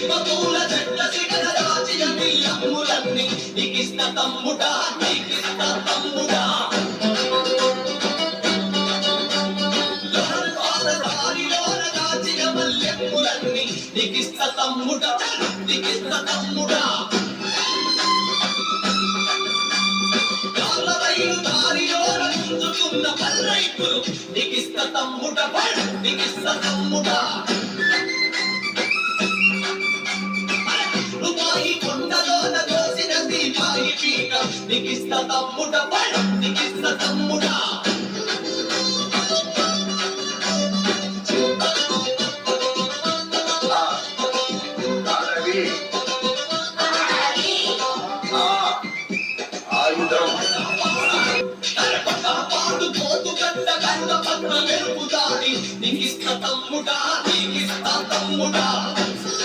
బతుల చెట్ల సిగల దాచిన బియ్యములన్నీ నీకిస్త తమ్ముడా నీకిస్త తమ్ముడా నీకిస్త తమ్ముడా నీకిస్త తమ్ముడా రైలు దారిలోన గుంజుతున్న పల్లైపులు నీకిస్త తమ్ముడ నీకిస్త తమ్ముడా రూపాయి కొండలోన దోసిన దీపాయి పీక నీకిస్త తమ్ముడ నీకిస్త తమ్ముడా నీకిస్త తమ్ముడా నీకిస్త తమ్ముడా